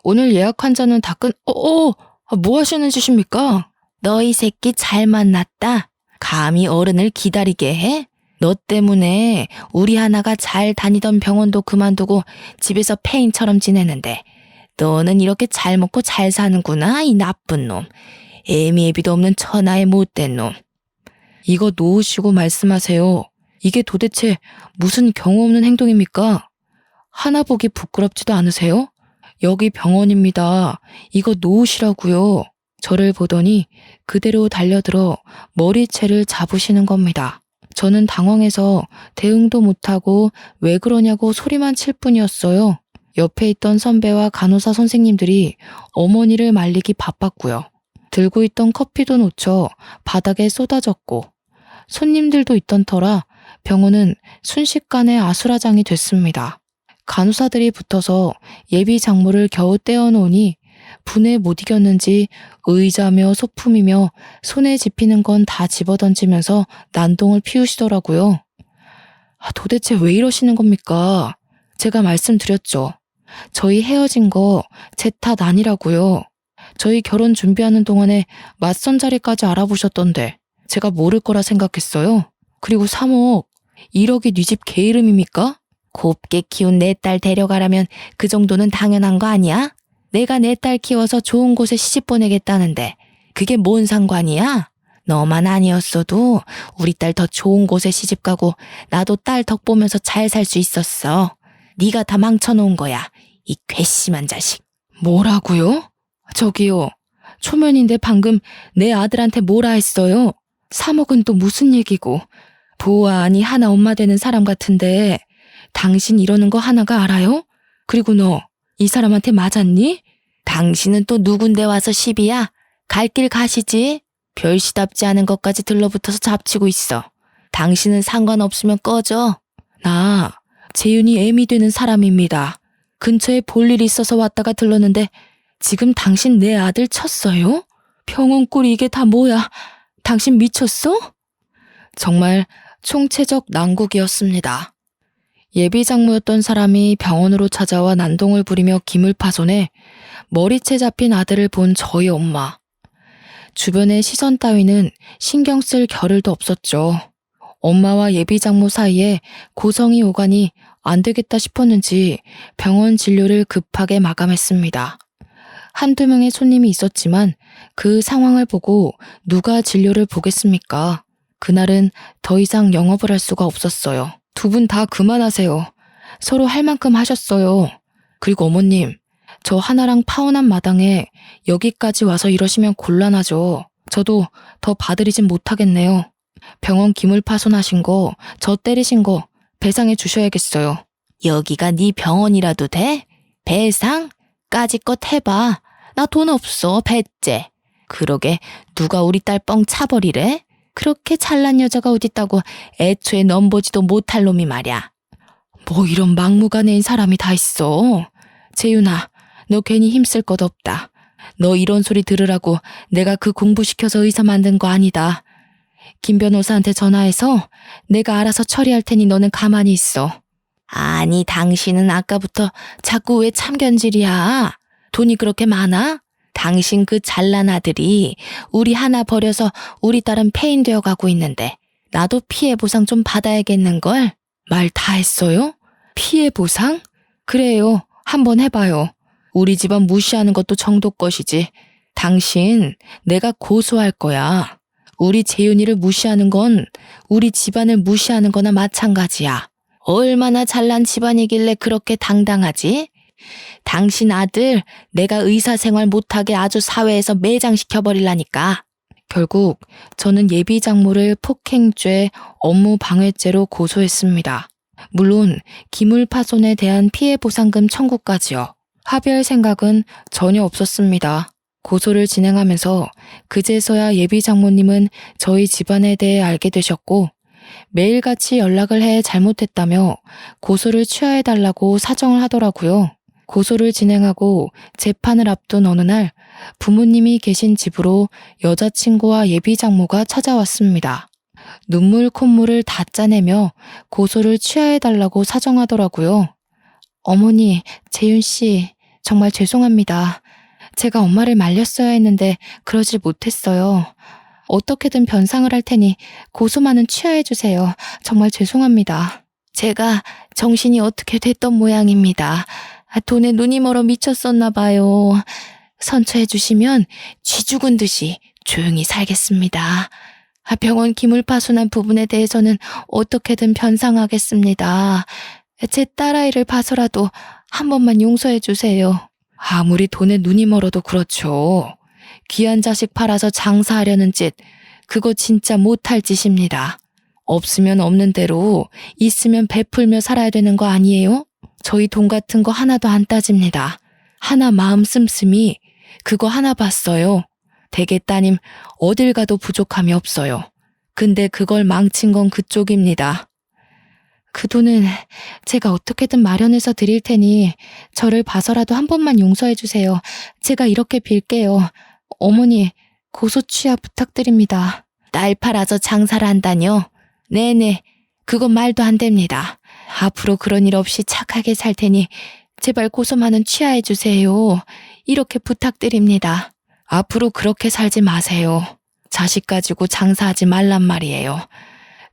오늘 예약 환자는 다 뭐 하시는 짓입니까? 너희 새끼 잘 만났다. 감히 어른을 기다리게 해? 너 때문에 우리 하나가 잘 다니던 병원도 그만두고 집에서 폐인처럼 지내는데 너는 이렇게 잘 먹고 잘 사는구나, 이 나쁜 놈. 애미애비도 없는 천하의 못된 놈. 이거 놓으시고 말씀하세요. 이게 도대체 무슨 경우 없는 행동입니까? 하나 보기 부끄럽지도 않으세요? 여기 병원입니다. 이거 놓으시라고요. 저를 보더니 그대로 달려들어 머리채를 잡으시는 겁니다. 저는 당황해서 대응도 못하고 왜 그러냐고 소리만 칠 뿐이었어요. 옆에 있던 선배와 간호사 선생님들이 어머니를 말리기 바빴고요. 들고 있던 커피도 놓쳐 바닥에 쏟아졌고 손님들도 있던 터라 병원은 순식간에 아수라장이 됐습니다. 간호사들이 붙어서 예비 장모를 겨우 떼어놓으니 분에 못 이겼는지 의자며 소품이며 손에 집히는 건 다 집어던지면서 난동을 피우시더라고요. 도대체 왜 이러시는 겁니까? 제가 말씀드렸죠. 저희 헤어진 거 제 탓 아니라고요. 저희 결혼 준비하는 동안에 맞선 자리까지 알아보셨던데 제가 모를 거라 생각했어요. 그리고 3억, 1억이 네 집 개 이름입니까? 곱게 키운 내 딸 데려가라면 그 정도는 당연한 거 아니야? 내가 내 딸 키워서 좋은 곳에 시집 보내겠다는데 그게 뭔 상관이야? 너만 아니었어도 우리 딸 더 좋은 곳에 시집 가고 나도 딸 덕 보면서 잘 살 수 있었어. 네가 다 망쳐놓은 거야. 이 괘씸한 자식. 뭐라고요? 저기요. 초면인데 방금 내 아들한테 뭐라 했어요? 3억은 또 무슨 얘기고. 보아 아니 하나 엄마 되는 사람 같은데 당신 이러는 거 하나가 알아요? 그리고 너 이 사람한테 맞았니? 당신은 또 누군데 와서 시비야? 갈 길 가시지? 별시답지 않은 것까지 들러붙어서 잡치고 있어. 당신은 상관없으면 꺼져. 나 재윤이 애미 되는 사람입니다. 근처에 볼 일이 있어서 왔다가 들렀는데 지금 당신 내 아들 쳤어요? 병원 꼴이 이게 다 뭐야? 당신 미쳤어? 정말 총체적 난국이었습니다. 예비 장모였던 사람이 병원으로 찾아와 난동을 부리며 김을 파손해 머리채 잡힌 아들을 본 저희 엄마. 주변의 시선 따위는 신경 쓸 겨를도 없었죠. 엄마와 예비 장모 사이에 고성이 오가니 안 되겠다 싶었는지 병원 진료를 급하게 마감했습니다. 한두 명의 손님이 있었지만 그 상황을 보고 누가 진료를 보겠습니까? 그날은 더 이상 영업을 할 수가 없었어요. 두 분 다 그만하세요. 서로 할 만큼 하셨어요. 그리고 어머님, 저 하나랑 파혼한 마당에 여기까지 와서 이러시면 곤란하죠. 저도 더 봐드리진 못하겠네요. 병원 기물 파손하신 거, 저 때리신 거 배상해 주셔야겠어요. 여기가 네 병원이라도 돼? 배상? 까짓것 해봐. 나 돈 없어, 배째. 그러게 누가 우리 딸 뻥 차버리래? 그렇게 잘난 여자가 어딨다고 애초에 넘보지도 못할 놈이 말야. 뭐 이런 막무가내인 사람이 다 있어. 재윤아, 너 괜히 힘쓸 것 없다. 너 이런 소리 들으라고 내가 그 공부시켜서 의사 만든 거 아니다. 김 변호사한테 전화해서 내가 알아서 처리할 테니 너는 가만히 있어. 아니, 당신은 아까부터 자꾸 왜 참견질이야? 돈이 그렇게 많아? 당신 그 잘난 아들이 우리 하나 버려서 우리 딸은 폐인 되어 가고 있는데 나도 피해 보상 좀 받아야겠는걸? 말 다 했어요? 피해 보상? 그래요. 한번 해봐요. 우리 집안 무시하는 것도 정도 것이지. 당신 내가 고소할 거야. 우리 재윤이를 무시하는 건 우리 집안을 무시하는 거나 마찬가지야. 얼마나 잘난 집안이길래 그렇게 당당하지? 당신 아들 내가 의사생활 못하게 아주 사회에서 매장시켜버리려니까. 결국 저는 예비 장모를 폭행죄, 업무방해죄로 고소했습니다. 물론 기물파손에 대한 피해보상금 청구까지요. 합의할 생각은 전혀 없었습니다. 고소를 진행하면서 그제서야 예비 장모님은 저희 집안에 대해 알게 되셨고 매일같이 연락을 해 잘못했다며 고소를 취하해달라고 사정을 하더라고요. 고소를 진행하고 재판을 앞둔 어느 날 부모님이 계신 집으로 여자친구와 예비 장모가 찾아왔습니다. 눈물 콧물을 다 짜내며 고소를 취하해달라고 사정하더라고요. 어머니, 재윤 씨, 정말 죄송합니다. 제가 엄마를 말렸어야 했는데 그러질 못했어요. 어떻게든 변상을 할 테니 고소만은 취하해주세요. 정말 죄송합니다. 제가 정신이 어떻게 됐던 모양입니다. 돈에 눈이 멀어 미쳤었나 봐요. 선처해주시면 쥐 죽은 듯이 조용히 살겠습니다. 병원 기물파손한 부분에 대해서는 어떻게든 변상하겠습니다. 제 딸아이를 봐서라도 한 번만 용서해주세요. 아무리 돈에 눈이 멀어도 그렇죠. 귀한 자식 팔아서 장사하려는 짓, 그거 진짜 못할 짓입니다. 없으면 없는 대로, 있으면 베풀며 살아야 되는 거 아니에요? 저희 돈 같은 거 하나도 안 따집니다. 하나 마음 씀씀이 그거 하나 봤어요. 대개 따님 어딜 가도 부족함이 없어요. 근데 그걸 망친 건 그쪽입니다. 그 돈은 제가 어떻게든 마련해서 드릴 테니 저를 봐서라도 한 번만 용서해 주세요. 제가 이렇게 빌게요. 어머니, 고소 취하 부탁드립니다. 딸 팔아서 장사를 한다뇨? 네네, 그건 말도 안 됩니다. 앞으로 그런 일 없이 착하게 살 테니 제발 고소만은 취하해 주세요. 이렇게 부탁드립니다. 앞으로 그렇게 살지 마세요. 자식 가지고 장사하지 말란 말이에요.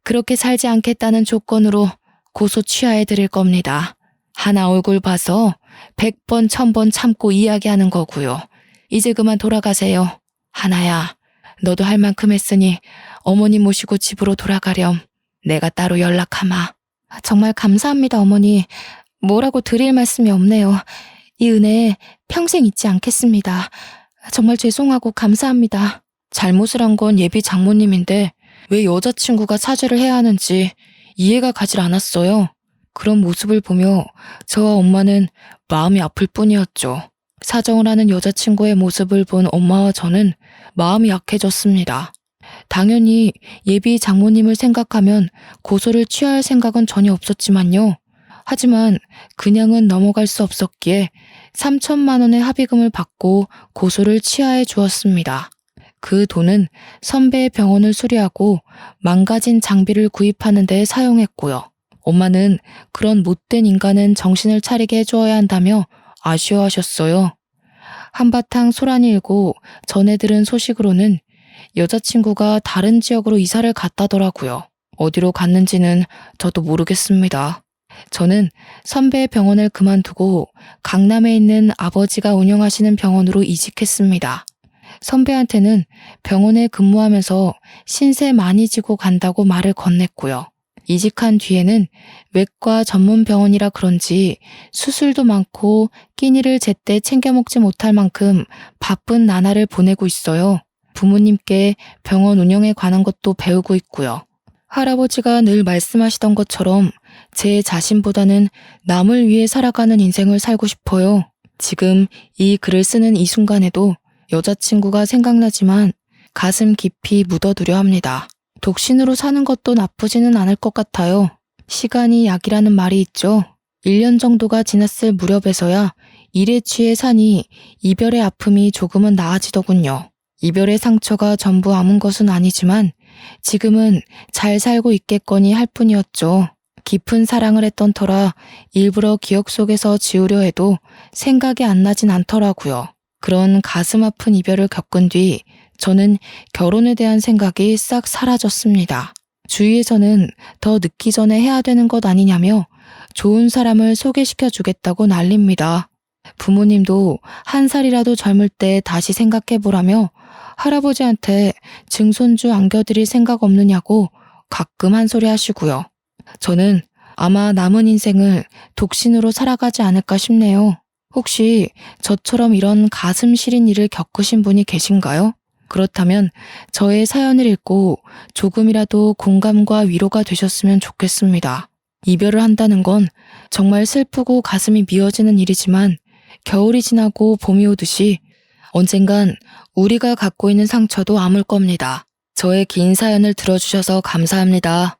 그렇게 살지 않겠다는 조건으로 고소 취하해 드릴 겁니다. 하나 얼굴 봐서 100번 1000번 참고 이야기하는 거고요. 이제 그만 돌아가세요. 하나야, 너도 할 만큼 했으니 어머니 모시고 집으로 돌아가렴. 내가 따로 연락하마. 정말 감사합니다, 어머니. 뭐라고 드릴 말씀이 없네요. 이 은혜 평생 잊지 않겠습니다. 정말 죄송하고 감사합니다. 잘못을 한 건 예비 장모님인데 왜 여자친구가 사죄를 해야 하는지 이해가 가질 않았어요. 그런 모습을 보며 저와 엄마는 마음이 아플 뿐이었죠. 사정을 하는 여자친구의 모습을 본 엄마와 저는 마음이 약해졌습니다. 당연히 예비 장모님을 생각하면 고소를 취할 생각은 전혀 없었지만요. 하지만 그냥은 넘어갈 수 없었기에 3천만 원의 합의금을 받고 고소를 취하해 주었습니다. 그 돈은 선배의 병원을 수리하고 망가진 장비를 구입하는 데 사용했고요. 엄마는 그런 못된 인간은 정신을 차리게 해주어야 한다며 아쉬워하셨어요. 한바탕 소란이 일고 전해 들은 소식으로는 여자친구가 다른 지역으로 이사를 갔다더라고요. 어디로 갔는지는 저도 모르겠습니다. 저는 선배의 병원을 그만두고 강남에 있는 아버지가 운영하시는 병원으로 이직했습니다. 선배한테는 병원에 근무하면서 신세 많이 지고 간다고 말을 건넸고요. 이직한 뒤에는 외과 전문 병원이라 그런지 수술도 많고 끼니를 제때 챙겨 먹지 못할 만큼 바쁜 나날을 보내고 있어요. 부모님께 병원 운영에 관한 것도 배우고 있고요. 할아버지가 늘 말씀하시던 것처럼 제 자신보다는 남을 위해 살아가는 인생을 살고 싶어요. 지금 이 글을 쓰는 이 순간에도 여자친구가 생각나지만 가슴 깊이 묻어두려 합니다. 독신으로 사는 것도 나쁘지는 않을 것 같아요. 시간이 약이라는 말이 있죠. 1년 정도가 지났을 무렵에서야 일에 취해 사니 이별의 아픔이 조금은 나아지더군요. 이별의 상처가 전부 아문 것은 아니지만 지금은 잘 살고 있겠거니 할 뿐이었죠. 깊은 사랑을 했던 터라 일부러 기억 속에서 지우려 해도 생각이 안 나진 않더라고요. 그런 가슴 아픈 이별을 겪은 뒤 저는 결혼에 대한 생각이 싹 사라졌습니다. 주위에서는 더 늦기 전에 해야 되는 것 아니냐며 좋은 사람을 소개시켜 주겠다고 난립니다. 부모님도 한 살이라도 젊을 때 다시 생각해보라며 할아버지한테 증손주 안겨드릴 생각 없느냐고 가끔 한 소리 하시고요. 저는 아마 남은 인생을 독신으로 살아가지 않을까 싶네요. 혹시 저처럼 이런 가슴 시린 일을 겪으신 분이 계신가요? 그렇다면 저의 사연을 읽고 조금이라도 공감과 위로가 되셨으면 좋겠습니다. 이별을 한다는 건 정말 슬프고 가슴이 미어지는 일이지만 겨울이 지나고 봄이 오듯이 언젠간 우리가 갖고 있는 상처도 아물 겁니다. 저의 긴 사연을 들어주셔서 감사합니다.